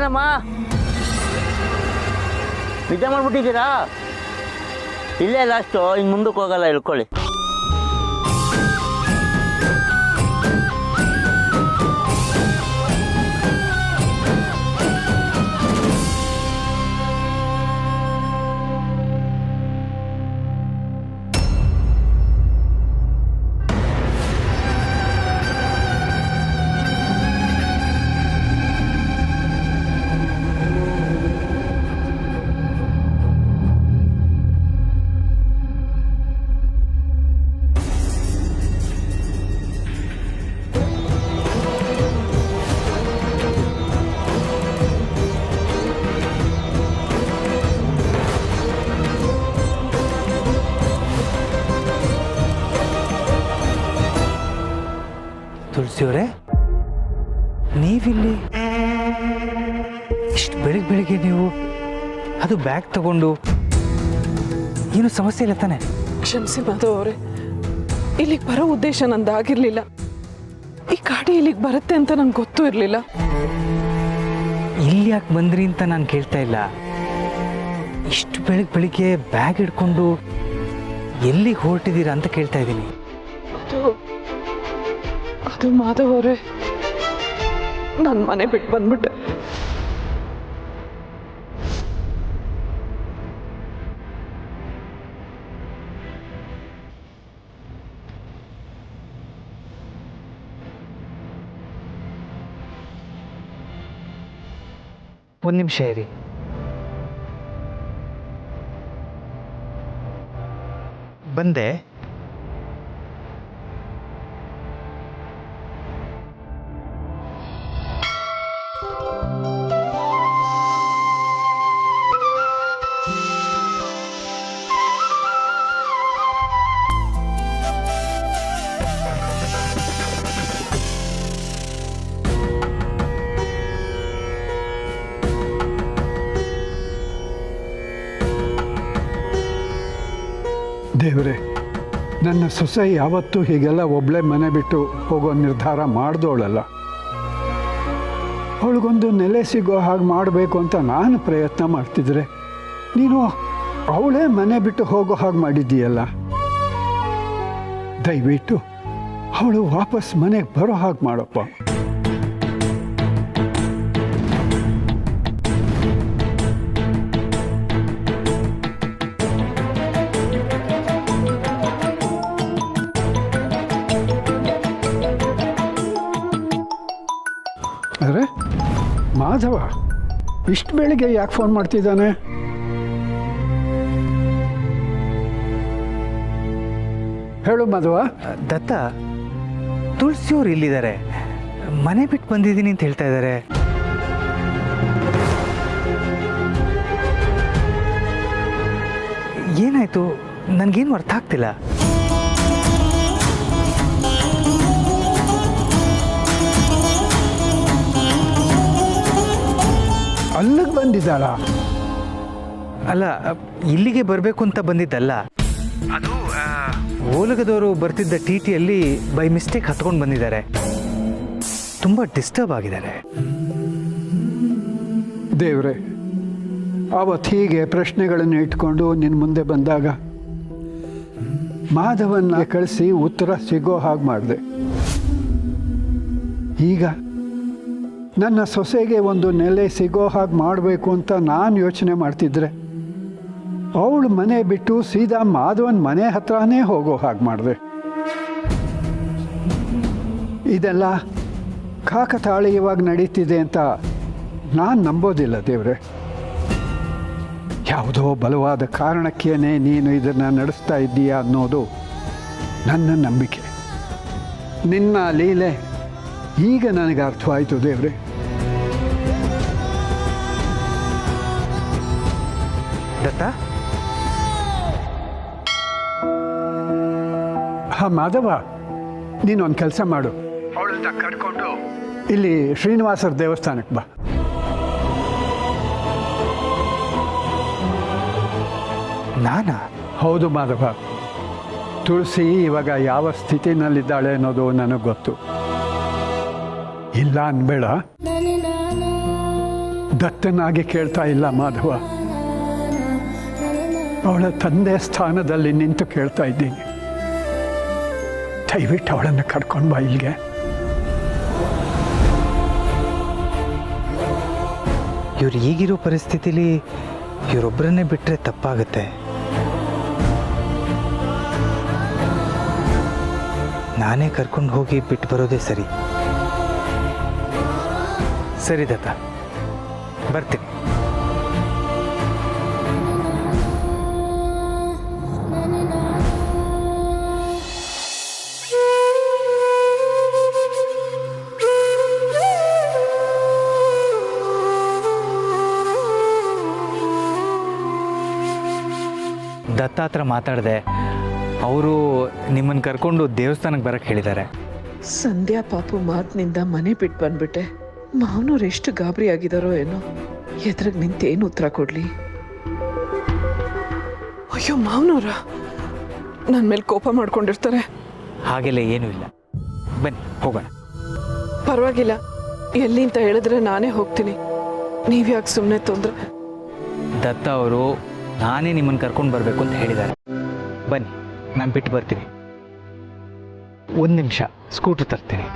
ಏನಮ್ಮ ನಿಜ ಮಾಡ್ಬಿಟ್ಟಿದ್ದೀರಾ? ಇಲ್ಲೇ ಲಾಸ್ಟು, ಇನ್ನು ಮುಂದಕ್ಕೆ ಹೋಗಲ್ಲ, ಇಳ್ಕೊಳ್ಳಿ. ತುಳಸಿಯವರೇ, ನೀವಿಲ್ಲಿ ಇಷ್ಟು ಬೆಳಿಗ್ಗೆ ನೀವು ಅದು ಬ್ಯಾಗ್ ತಗೊಂಡು, ಏನು ಸಮಸ್ಯೆ ಇಲ್ಲ ತಾನೆ? ಕ್ಷಮಿಸಿ ಮಾಧವ್ ಅವರೇ, ಇಲ್ಲಿಗೆ ಬರೋ ಉದ್ದೇಶ ನಂದಾಗಿರ್ಲಿಲ್ಲ. ಈ ಗಾಡಿ ಇಲ್ಲಿಗೆ ಬರುತ್ತೆ ಅಂತ ನಂಗೆ ಗೊತ್ತೂ ಇರಲಿಲ್ಲ. ಇಲ್ಲಿ ಯಾಕೆ ಬಂದ್ರಿ ಅಂತ ನಾನು ಕೇಳ್ತಾ ಇಲ್ಲ. ಇಷ್ಟು ಬೆಳಿಗ್ಗೆ ಬ್ಯಾಗ್ ಹಿಡ್ಕೊಂಡು ಎಲ್ಲಿಗೆ ಹೊರಟಿದ್ದೀರಾ ಅಂತ ಕೇಳ್ತಾ ಇದ್ದೀನಿ. ಅದು ಮಾಧವ್ ಅವರೇ, ನನ್ನ ಮನೆ ಬಿಟ್ಟು ಬಂದ್ಬಿಟ್ಟೆ. ಒಂದು ನಿಮಿಷ ಇರಿ. ಬಂದೆ. ದೇವರೇ, ನನ್ನ ಸೊಸೆ ಯಾವತ್ತೂ ಹೀಗೆಲ್ಲ ಒಬ್ಬಳೇ ಮನೆ ಬಿಟ್ಟು ಹೋಗೋ ನಿರ್ಧಾರ ಮಾಡಿದವಳಲ್ಲ. ಅವಳಿಗೊಂದು ನೆಲೆ ಸಿಗೋ ಹಾಗೆ ಮಾಡಬೇಕು ಅಂತ ನಾನು ಪ್ರಯತ್ನ ಮಾಡ್ತಿದ್ರೆ, ನೀನು ಅವಳೇ ಮನೆ ಬಿಟ್ಟು ಹೋಗೋ ಹಾಗೆ ಮಾಡಿದ್ದೀಯಲ್ಲ. ದಯವಿಟ್ಟು ಅವಳು ವಾಪಸ್ ಮನೆಗೆ ಬರೋ ಹಾಗೆ ಮಾಡಪ್ಪ. ಅರೆ ಮಾಧವ, ಇಷ್ಟು ಬೆಳಿಗ್ಗೆ ಯಾಕೆ ಫೋನ್ ಮಾಡ್ತಿದ್ದಾನೆ? ಹೇಳು ಮಾಧವ. ದತ್ತ, ತುಳಸಿಯವ್ರು ಇಲ್ಲಿದ್ದಾರೆ, ಮನೆ ಬಿಟ್ಟು ಬಂದಿದ್ದೀನಿ ಅಂತ ಹೇಳ್ತಾ ಇದ್ದಾರೆ. ಏನಾಯ್ತು? ನನಗೇನು ಅರ್ಥ ಆಗ್ತಿಲ್ಲ. ಅಲ್ಲಿಗೆ ಬಂದಿದ್ದಾಳ? ಅಲ್ಲ, ಇಲ್ಲಿಗೆ ಬರಬೇಕು ಅಂತ ಬಂದಿದ್ದಲ್ಲ. ಅದು ಓಲಗದವರು ಬರ್ತಿದ್ದ ಟಿಟಿಯಲ್ಲಿ ಬೈ ಮಿಸ್ಟೇಕ್ ಹತ್ಕೊಂಡು ಬಂದಿದ್ದಾರೆ. ತುಂಬ ಡಿಸ್ಟರ್ಬ್ ಆಗಿದ್ದಾರೆ. ದೇವ್ರೆ, ಆವತ್ತು ಹೀಗೆ ಪ್ರಶ್ನೆಗಳನ್ನು ಇಟ್ಕೊಂಡು ನಿನ್ನ ಮುಂದೆ ಬಂದಾಗ ಮಾಧವನ್ನ ಕಳಿಸಿ ಉತ್ತರ ಸಿಗೋ ಹಾಗೆ ಮಾಡಿದೆ. ಈಗ ನನ್ನ ಸೊಸೆಗೆ ಒಂದು ನೆಲೆ ಸಿಗೋ ಹಾಗೆ ಮಾಡಬೇಕು ಅಂತ ನಾನು ಯೋಚನೆ ಮಾಡ್ತಿದ್ರೆ, ಅವಳು ಮನೆ ಬಿಟ್ಟು ಸೀದಾ ಮಾಧವನ ಮನೆ ಹತ್ರನೇ ಹೋಗೋ ಹಾಗೆ ಮಾಡಿದೆ. ಇದೆಲ್ಲ ಕಾಕತಾಳೀಯವಾಗಿ ನಡೀತಿದೆ ಅಂತ ನಾನು ನಂಬೋದಿಲ್ಲ ದೇವ್ರೆ. ಯಾವುದೋ ಬಲವಾದ ಕಾರಣಕ್ಕೇನೆ ನೀನು ಇದನ್ನು ನಡೆಸ್ತಾ ಇದ್ದೀಯಾ ಅನ್ನೋದು ನನ್ನ ನಂಬಿಕೆ. ನಿನ್ನ ಲೀಲೆ ಈಗ ನನಗೆ ಅರ್ಥವಾಯಿತು ದೇವ್ರೆ. ದತ್ತ, ಹಾಂ ಮಾಧವ, ನೀನೊಂದು ಕೆಲಸ ಮಾಡು. ಅವಳನ್ನ ಕರ್ಕೊಂಡು ಇಲ್ಲಿ ಶ್ರೀನಿವಾಸರ ದೇವಸ್ಥಾನಕ್ಕೆ ಬಾ. ನಾನಾ? ಹೌದು ಮಾಧವ, ತುಳಸಿ ಇವಾಗ ಯಾವ ಸ್ಥಿತಿನಲ್ಲಿದ್ದಾಳೆ ಅನ್ನೋದು ನನಗೆ ಗೊತ್ತು. ಇಲ್ಲ ಅನ್ಬೇಡ. ದತ್ತನಾಗಿ ಕೇಳ್ತಾ ಇಲ್ಲ ಮಾಧವ, ಅವಳ ತಂದೆ ಸ್ಥಾನದಲ್ಲಿ ನಿಂತು ಕೇಳ್ತಾ ಇದ್ದೀನಿ. ದಯವಿಟ್ಟು ಅವಳನ್ನು ಕರ್ಕೊಂಡು ಬಾ ಇಲ್ಲಿಗೆ. ಇವ್ರು ಈಗಿರೋ ಪರಿಸ್ಥಿತಿಲಿ ಇವರೊಬ್ಬರನ್ನೇ ಬಿಟ್ಟರೆ ತಪ್ಪಾಗುತ್ತೆ. ನಾನೇ ಕರ್ಕೊಂಡು ಹೋಗಿ ಬಿಟ್ಟು ಬರೋದೇ ಸರಿ. ಸರಿ ದತ್ತ, ಬರ್ತೀನಿ. ದತ್ತ ಹತ್ರ ಮಾತಾಡಿದೆ. ಅವರು ನಿಮ್ಮನ್ನು ಕರ್ಕೊಂಡು ದೇವಸ್ಥಾನಕ್ಕೆ ಬರಕ್ಕೆ ಹೇಳಿದ್ದಾರೆ. ಸಂಧ್ಯಾ ಪಾಪು ಮಾತಿನಿಂದ ಮನೆ ಬಿಟ್ಟು ಬಂದ್ಬಿಟ್ಟೆ. ಮಾವನವ್ರು ಎಷ್ಟು ಗಾಬರಿ ಆಗಿದಾರೋ ಏನೋ. ಎದುರಿಗೆ ನಿಂತು ಏನು ಉತ್ತರ ಕೊಡ್ಲಿ? ಅಯ್ಯೋ, ಮಾವನವ್ರ ನನ್ನ ಮೇಲೆ ಕೋಪ ಮಾಡ್ಕೊಂಡಿರ್ತಾರೆ. ಹಾಗೆಲ್ಲ ಏನೂ ಇಲ್ಲ, ಬನ್ನಿ ಹೋಗೋಣ. ಪರವಾಗಿಲ್ಲ, ಎಲ್ಲಿ ಅಂತ ಹೇಳಿದ್ರೆ ನಾನೇ ಹೋಗ್ತೀನಿ. ನೀವ್ಯಾಕೆ ಸುಮ್ಮನೆ ತೊಂದರೆ? ದತ್ತ ಅವರು ನಾನೇ ನಿಮ್ಮನ್ನು ಕರ್ಕೊಂಡು ಬರಬೇಕು ಅಂತ ಹೇಳಿದ್ದಾರೆ. ಬನ್ನಿ, ನಾನು ಬಿಟ್ಟು ಬರ್ತೀನಿ. ಒಂದು ನಿಮಿಷ, ಸ್ಕೂಟ್ರ್ ತರ್ತೀನಿ.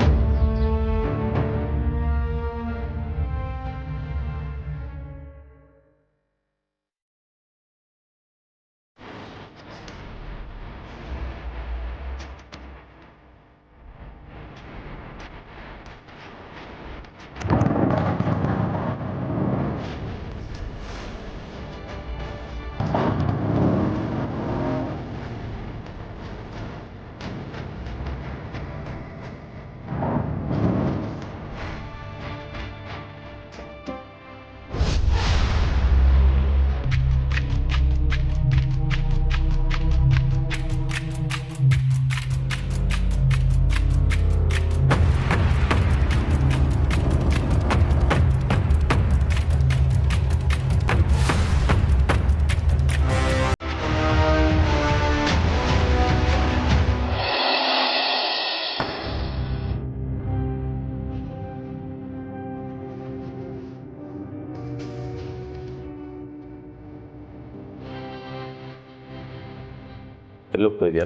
ಎಲ್ಲಿ ಹೋಗ್ತಾ ಇದೆಯಾ?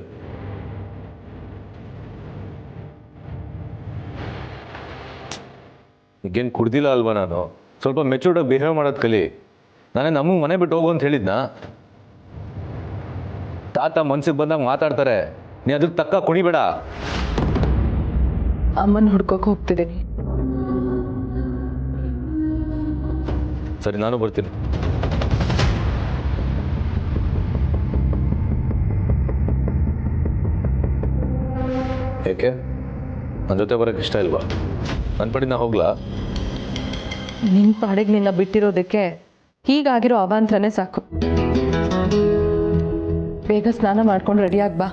ಈಗೇನು ಕುಡ್ದಿಲ್ಲ ಅಲ್ವಾ ನಾನು? ಸ್ವಲ್ಪ ಮೆಚೂರ್ಡಾಗಿ ಬಿಹೇವ್ ಮಾಡೋದು ಕಲಿ. ನಾನೇ ನಮಗೆ ಮನೆ ಬಿಟ್ಟು ಹೋಗು ಅಂತ ಹೇಳಿದ್ನ? ತಾತ ಮನ್ಸಿಗೆ ಬಂದಾಗ ಮಾತಾಡ್ತಾರೆ, ನೀ ಅದಕ್ಕೆ ತಕ್ಕ ಕುಣಿಬೇಡ. ಅಮ್ಮನ ಹುಡ್ಕೋಕೆ ಹೋಗ್ತಿದ್ದೀನಿ. ಸರಿ, ನಾನು ಬರ್ತೀನಿ. ಏಕೆ ನನ್ನ ಜೊತೆ ಬರೋಕ್ಕೆ ಇಷ್ಟ ಇಲ್ವಾ? ನನ್ನ ಪಡಿ ನಾ ಹೋಗ್ಲಾ? ನಿನ್ನ ಪಾಡಿಗೆ ನಿನ್ನ ಬಿಟ್ಟಿರೋದಕ್ಕೆ ಹೀಗಾಗಿರೋ ಅವಾಂತರನೇ ಸಾಕು. ಬೇಗ ಸ್ನಾನ ಮಾಡ್ಕೊಂಡು ರೆಡಿಯಾಗಿ ಬಾ.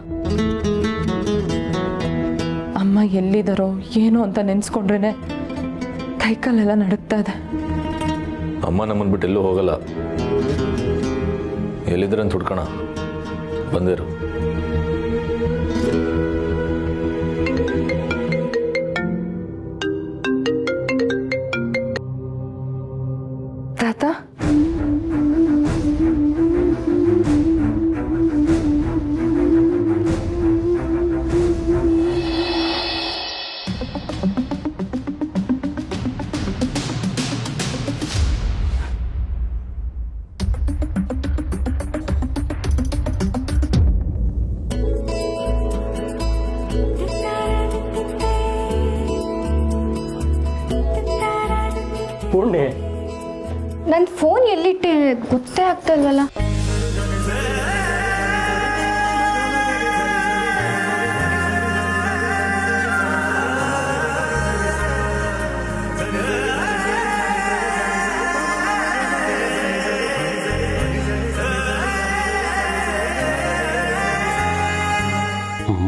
ಅಮ್ಮ ಎಲ್ಲಿದ್ದಾರೋ ಏನೋ ಅಂತ ನೆನೆಸ್ಕೊಂಡ್ರೇನೆ ಕೈಕಾಲೆಲ್ಲ ನಡುಗ್ತಾ ಇದೆ. ಅಮ್ಮ ನಮ್ಮನ್ನು ಬಿಟ್ಟು ಎಲ್ಲೂ ಹೋಗಲ್ಲ. ಎಲ್ಲಿದ್ರಂತ ಹುಡ್ಕೋಣ, ಬಂದಿರು. ತಾತ, ಪೂರ್ಣಿ, ನನ್ನ ಫೋನ್ ಎಲ್ಲಿಟ್ಟೆ ಗೊತ್ತೇ ಆಗ್ತಾ ಇಲ್ವಲ್ಲ.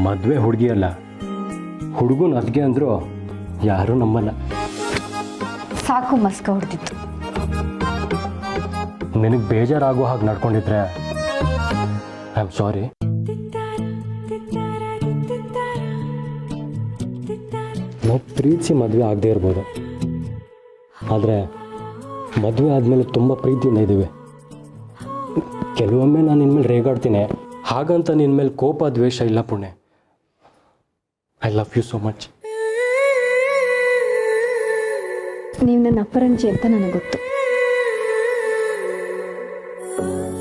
ಮದುವೆ ಹುಡುಗಿಯಲ್ಲ, ಹುಡುಗನ ಅದ್ಗೆ ಅಂದರೂ ಯಾರೂ ನಂಬಲ್ಲ. ಸಾಕು ಮಸ್ಕ ಹೊಡೆದಿತ್ತು. ನಿನಗೆ ಬೇಜಾರಾಗೋ ಹಾಗೆ ನಡ್ಕೊಂಡಿದ್ರೆ ಐ ಆಮ್ ಸಾರಿ. ನಾವು ಪ್ರೀತಿಸಿ ಮದುವೆ ಆಗದೆ ಇರ್ಬೋದು, ಆದರೆ ಮದುವೆ ಆದಮೇಲೆ ತುಂಬ ಪ್ರೀತಿಯಿಂದ ಇದ್ದೀವಿ. ಕೆಲವೊಮ್ಮೆ ನಾನು ನಿನ್ನ ಮೇಲೆ ರೇಗಾಡ್ತೀನಿ, ಹಾಗಂತ ನಿನ್ನ ಮೇಲೆ ಕೋಪ ದ್ವೇಷ ಇಲ್ಲ ಪುಣ್ಯ. I love you so much. ನೀವು ನನ್ನ ಅಪರಂಜಿ ಅಂತ ನನಗೆ ಗೊತ್ತು.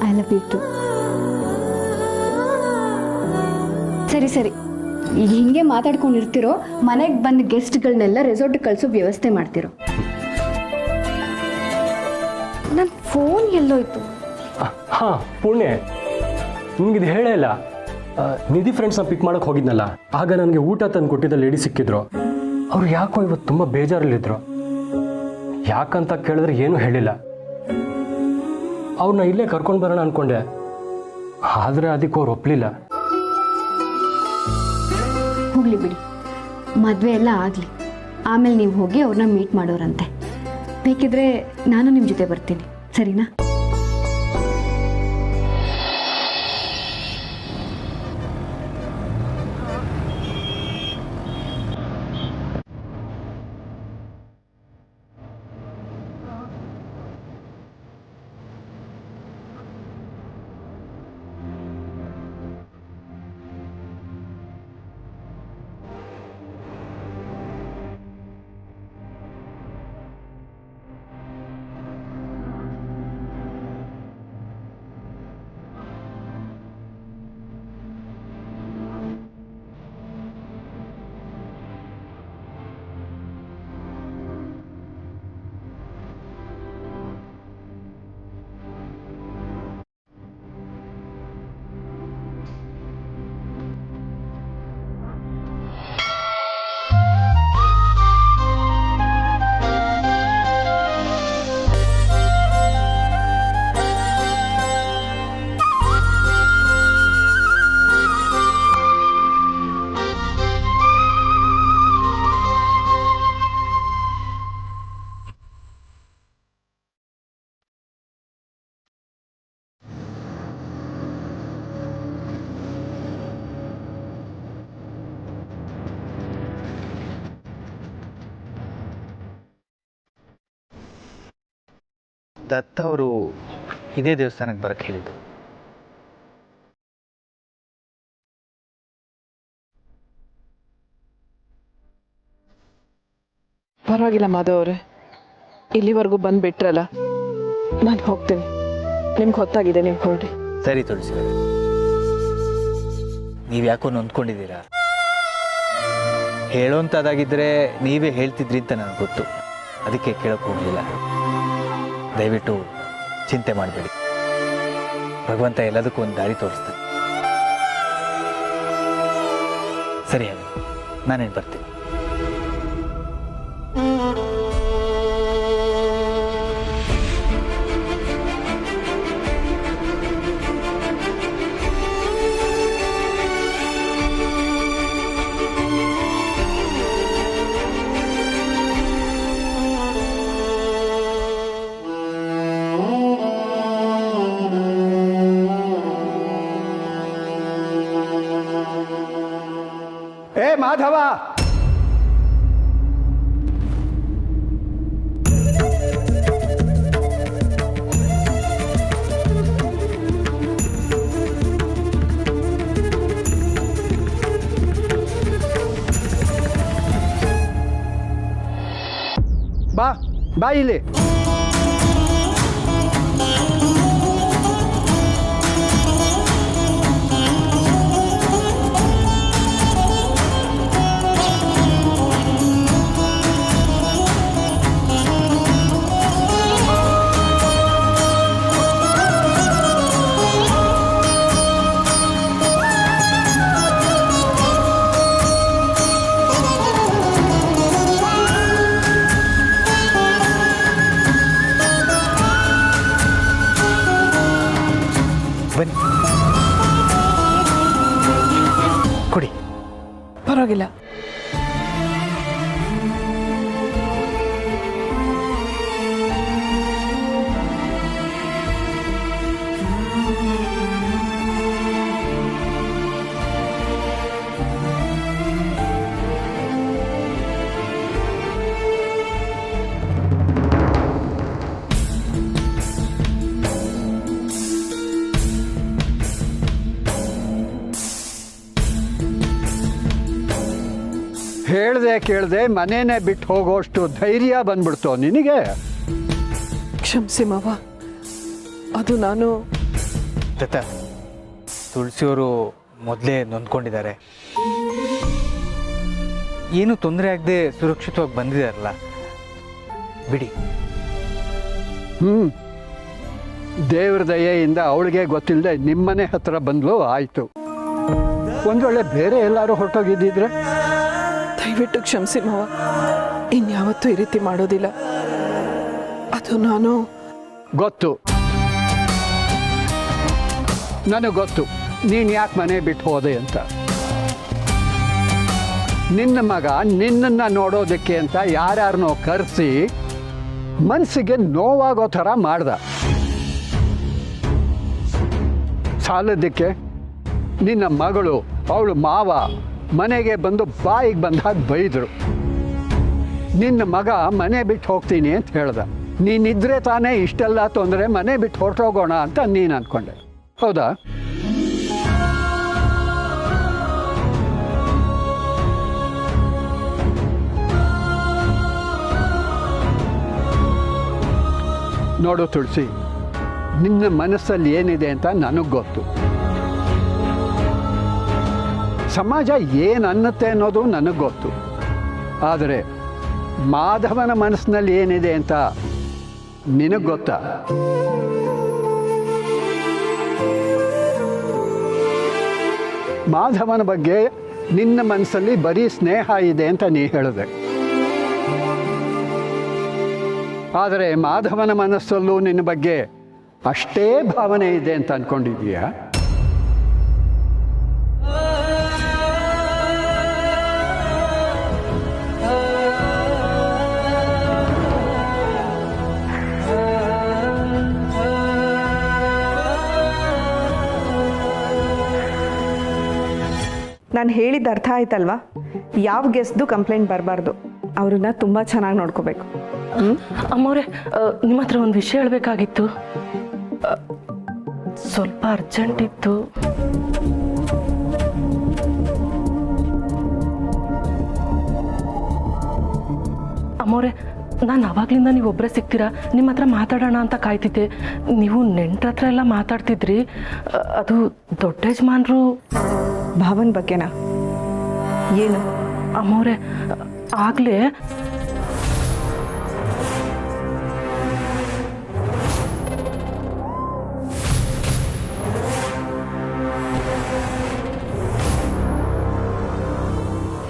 I love you too. ಸರಿ ಸರಿ, ಈಗ ಹಿಂಗೆ ಮಾತಾಡ್ಕೊಂಡಿರ್ತಿರೋ, ಮನೆಗೆ ಬಂದ ಗೆಸ್ಟ್ಗಳನ್ನೆಲ್ಲ ರೆಸಾರ್ಟ್ ಕಳಿಸೋ ವ್ಯವಸ್ಥೆ ಮಾಡ್ತಿರೋ. ನನ್ನ ಫೋನ್ ಎಲ್ಲೋಯ್ತು? ಹಾಂ ಪುಣ್ಯ, ನಿಮಗಿದು ಹೇಳೇ ಇಲ್ಲ. ನಿಧಿ ಫ್ರೆಂಡ್ಸ್ನ ಪಿಕ್ ಮಾಡೋಕ್ಕೆ ಹೋಗಿದ್ನಲ್ಲ, ಆಗ ನನಗೆ ಊಟ ತಂದು ಕೊಟ್ಟಿದ್ದ ಲೇಡಿ ಸಿಕ್ಕಿದ್ರು. ಅವ್ರು ಯಾಕೋ ಇವತ್ತು ತುಂಬ ಬೇಜಾರಲ್ಲಿದ್ದರು. ಯಾಕಂತ ಕೇಳಿದ್ರೆ ಏನೂ ಹೇಳಿಲ್ಲ. ಅವ್ರನ್ನ ಇಲ್ಲೇ ಕರ್ಕೊಂಡು ಬರೋಣ ಅಂದ್ಕೊಂಡೆ, ಆದರೆ ಅದಕ್ಕೆ ಅವ್ರು ಒಪ್ಪಲಿಲ್ಲ. ಹೋಗ್ಲಿ ಬಿಡಿ, ಮದುವೆ ಎಲ್ಲ ಆಗಲಿ, ಆಮೇಲೆ ನೀವು ಹೋಗಿ ಅವ್ರನ್ನ ಮೀಟ್ ಮಾಡೋರಂತೆ. ಬೇಕಿದ್ರೆ ನಾನು ನಿಮ್ಮ ಜೊತೆ ಬರ್ತೀನಿ, ಸರಿನಾ? ದತ್ತ ಅವರು ಇದೇ ದೇವಸ್ಥಾನಕ್ಕೆ ಬರಕ್ಕೆ ಹೇಳಿದ್ದು. ಪರವಾಗಿಲ್ಲ ಮಾಧವ್ ಅವರೇ, ಇಲ್ಲಿವರೆಗೂ ಬಂದುಬಿಟ್ರಲ್ಲ, ನಾನು ಹೋಗ್ತೀನಿ. ನಿಮ್ಗೆ ಹೊತ್ತಾಗಿದೆ, ನೀವು ಹೊರಡಿ. ಸರಿ ತುಳಸಿ, ನೀವು ಯಾಕೋ ನೊಂದ್ಕೊಂಡಿದ್ದೀರಾ? ಹೇಳೋಂಥದ್ದಾಗಿದ್ದರೆ ನೀವೇ ಹೇಳ್ತಿದ್ರಿ ಅಂತ ನನಗೆ ಗೊತ್ತು, ಅದಕ್ಕೆ ಕೇಳೋಕ್ಕೆ ಹೋಗಲಿಲ್ಲ. ದಯವಿಟ್ಟು ಚಿಂತೆ ಮಾಡಬೇಡಿ, ಭಗವಂತ ಎಲ್ಲದಕ್ಕೂ ಒಂದು ದಾರಿ ತೋರಿಸ್ತಾನೆ. ಸರಿ, ನಾನೇನು ಬರ್ತೀನಿ. ಏ ಮಾಧವ, ಬಾ ಬಾ ಇಲ್ಲಿ. ಬನ್ನಿ, ಕೊಡಿ. ಪರವಾಗಿಲ್ಲ. ಹೇಳ್ದೆ ಕೇಳ್ದೆ ಮನೇನೆ ಬಿಟ್ಟು ಹೋಗೋಷ್ಟು ಧೈರ್ಯ ಬಂದ್ಬಿಡ್ತು ನಿನಗೆ? ಕ್ಷಮಿಸಿ ಮಾವ, ಅದು ನಾನು ದತ್ತ, ತುಳಸಿಯವರು ಮೊದಲೇ ನೊಂದ್ಕೊಂಡಿದ್ದಾರೆ. ಏನು ತೊಂದರೆ ಆಗದೆ ಸುರಕ್ಷಿತವಾಗಿ ಬಂದಿದ್ದಾರಲ್ಲ, ಬಿಡಿ. ದೇವ್ರ ದಯೆಯಿಂದ ಅವಳಿಗೆ ಗೊತ್ತಿಲ್ಲದೆ ನಿಮ್ಮನೆ ಹತ್ರ ಬಂದ್ಲು, ಆಯಿತು. ಒಂದು ವೇಳೆ ಬೇರೆ ಎಲ್ಲರೂ ಹೊರಟೋಗಿದ್ದಿದ್ರೆ? ದಯವಿಟ್ಟು ಕ್ಷಮಿಸಿ ಮಾವ, ಇನ್ಯಾವತ್ತೂ ಈ ರೀತಿ ಮಾಡೋದಿಲ್ಲ. ಅದು ನಾನು ಗೊತ್ತು, ನನಗೆ ಗೊತ್ತು ನೀನು ಯಾಕೆ ಮನೆ ಬಿಟ್ಟು ಹೋದೆ ಅಂತ. ನಿನ್ನ ಮಗ ನಿನ್ನನ್ನು ನೋಡೋದಕ್ಕೆ ಅಂತ ಯಾರ್ಯಾರನ್ನೋ ಕರೆಸಿ ಮನಸ್ಸಿಗೆ ನೋವಾಗೋ ಥರ ಮಾಡ್ದ. ಸಾಲದಕ್ಕೆ ನಿನ್ನ ಮಗಳು ಅವಳು ಮಾವ ಮನೆಗೆ ಬಂದು ಬಾಯಿಗೆ ಬಂದಾಗ ಬೈದರು. ನಿನ್ನ ಮಗ ಮನೆ ಬಿಟ್ಟು ಹೋಗ್ತೀನಿ ಅಂತ ಹೇಳ್ದ. ನೀನಿದ್ರೆ ತಾನೇ ಇಷ್ಟೆಲ್ಲ ತೊಂದರೆ, ಮನೆ ಬಿಟ್ಟು ಹೊರಟೋಗೋಣ ಅಂತ ನೀನು ಅಂದ್ಕೊಂಡೆ, ಹೌದಾ? ನೋಡು ತುಳಸಿ, ನಿನ್ನ ಮನಸ್ಸಲ್ಲಿ ಏನಿದೆ ಅಂತ ನನಗೆ ಗೊತ್ತು. ಸಮಾಜ ಏನು ಅನ್ನತ್ತೆ ಅನ್ನೋದು ನನಗೆ ಗೊತ್ತು. ಆದರೆ ಮಾಧವನ ಮನಸ್ಸಿನಲ್ಲಿ ಏನಿದೆ ಅಂತ ನಿನಗೆ ಗೊತ್ತಾ? ಮಾಧವನ ಬಗ್ಗೆ ನಿನ್ನ ಮನಸ್ಸಲ್ಲಿ ಬರೀ ಸ್ನೇಹ ಇದೆ ಅಂತ ನೀ ಹೇಳಿದೆ. ಆದರೆ ಮಾಧವನ ಮನಸ್ಸಲ್ಲೂ ನಿನ್ನ ಬಗ್ಗೆ ಅಷ್ಟೇ ಭಾವನೆ ಇದೆ ಅಂತ ಅಂದ್ಕೊಂಡಿದ್ದೀಯಾ? ನಾನು ಹೇಳಿದ ಅರ್ಥ ಆಯ್ತಲ್ವಾ? ಯಾವ ಗೆಸ್ಟ್ದು ಕಂಪ್ಲೇಂಟ್ ಬರಬಾರ್ದು, ಅವ್ರನ್ನ ತುಂಬ ಚೆನ್ನಾಗಿ ನೋಡ್ಕೋಬೇಕು. ಅಮ್ಮವ್ರೆ, ನಿಮ್ಮ ಹತ್ರ ಒಂದು ವಿಷಯ ಹೇಳಬೇಕಾಗಿತ್ತು. ಸ್ವಲ್ಪ ಅರ್ಜೆಂಟ್ ಇತ್ತು. ಅಮ್ಮವ್ರೆ, ನಾನು ಆವಾಗಲಿಂದ ನೀವು ಒಬ್ಬರೇ ಸಿಗ್ತೀರಾ, ನಿಮ್ಮ ಹತ್ರ ಮಾತಾಡೋಣ ಅಂತ ಕಾಯ್ತಿದ್ದೆ. ನೀವು ನೆಂಟ್ರ ಹತ್ರ ಎಲ್ಲ ಮಾತಾಡ್ತಿದ್ರಿ. ಅದು ದೊಡ್ಡ ಯಜಮಾನ್ರು ಭಾವನ ಬಗ್ಗೆನಾ? ಏನು? ಅಮ್ಮವ್ರೆ, ಆಗಲೇ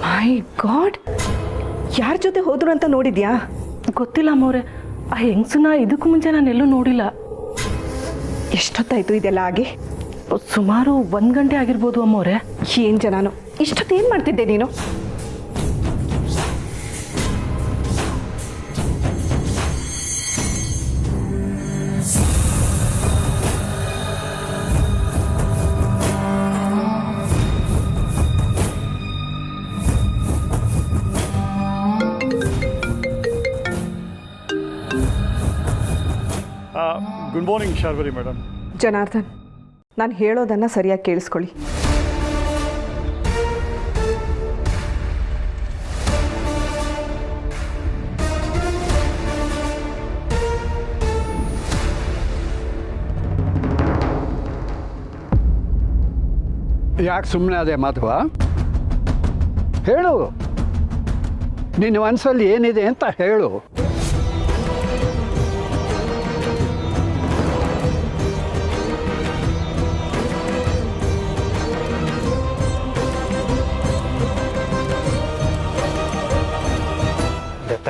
ಮೈ ಗಾಡ್, ಯಾರ ಜೊತೆ ಹೋದ್ರು ಅಂತ ನೋಡಿದ್ಯಾ? ಗೊತ್ತಿಲ್ಲ ಅಮ್ಮವ್ರೆ. ಆ ಹೆಂಗಸನ್ನ ಇದಕ್ಕೂ ಮುಂಚೆ ನಾನು ಎಲ್ಲೂ ನೋಡಿಲ್ಲ. ಎಷ್ಟೊತ್ತಾಯ್ತು ಇದೆಲ್ಲ ಆಗಿ? ಸುಮಾರು 1 ಗಂಟೆ ಆಗಿರ್ಬೋದು ಅಮ್ಮವ್ರೆ. ಏನು ಜನನು, ಇಷ್ಟೊತ್ತೇನು ಮಾಡ್ತಿದ್ದೆ ನೀನು? Good morning Sharvari madam. Janardhan, ನಾನು ಹೇಳೋದನ್ನು ಸರಿಯಾಗಿ ಕೇಳಿಸ್ಕೊಳ್ಳಿ. ಯಾಕೆ ಸುಮ್ಮನೆ ಅದೇ ಮಾಧವ? ಹೇಳು, ನಿನ್ನ ಮನಸ್ಸಲ್ಲಿ ಏನಿದೆ ಅಂತ ಹೇಳು. ದತ್ತ,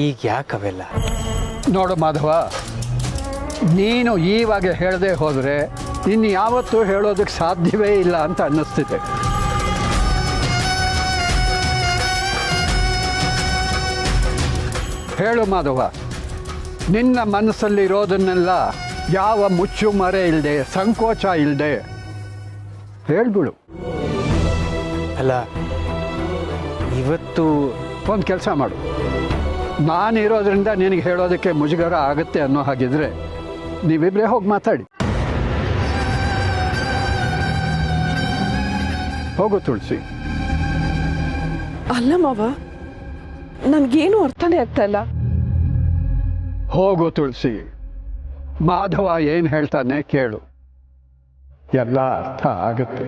ಈಗ ಯಾಕೆ ಅವೆಲ್ಲ? ನೋಡು ಮಾಧವ, ನೀನು ಈವಾಗ ಹೇಳದೆ ಹೋದರೆ ಇನ್ನು ಯಾವತ್ತೂ ಹೇಳೋದಕ್ಕೆ ಸಾಧ್ಯವೇ ಇಲ್ಲ ಅಂತ ಅನ್ನಿಸ್ತಿದೆ. ಹೇಳು ಮಾಧವ, ನಿನ್ನ ಮನಸ್ಸಲ್ಲಿರೋದನ್ನೆಲ್ಲ ಯಾವ ಮುಚ್ಚು ಮರೆ ಇಲ್ಲದೆ, ಸಂಕೋಚ ಇಲ್ಲದೆ ಹೇಳ್ಬಿಡು. ಅಲ್ಲ, ಇವತ್ತು ಒಂದು ಕೆಲಸ ಮಾಡು, ನಾನಿರೋದ್ರಿಂದ ನಿನಗೆ ಹೇಳೋದಕ್ಕೆ ಮುಜುಗರ ಆಗುತ್ತೆ ಅನ್ನೋ ಹಾಗಿದ್ರೆ ನೀವಿಬ್ಬರೇ ಹೋಗಿ ಮಾತಾಡಿ. ಹೋಗು ತುಳಸಿ. ಅಲ್ಲ ಮಾವ, ನನಗೇನು ಅರ್ಥನೇ ಆಗ್ತಾ ಇಲ್ಲ. ಹೋಗು ತುಳಸಿ, ಮಾಧವ ಏನು ಹೇಳ್ತಾನೆ ಕೇಳು, ಎಲ್ಲ ಅರ್ಥ ಆಗುತ್ತೆ.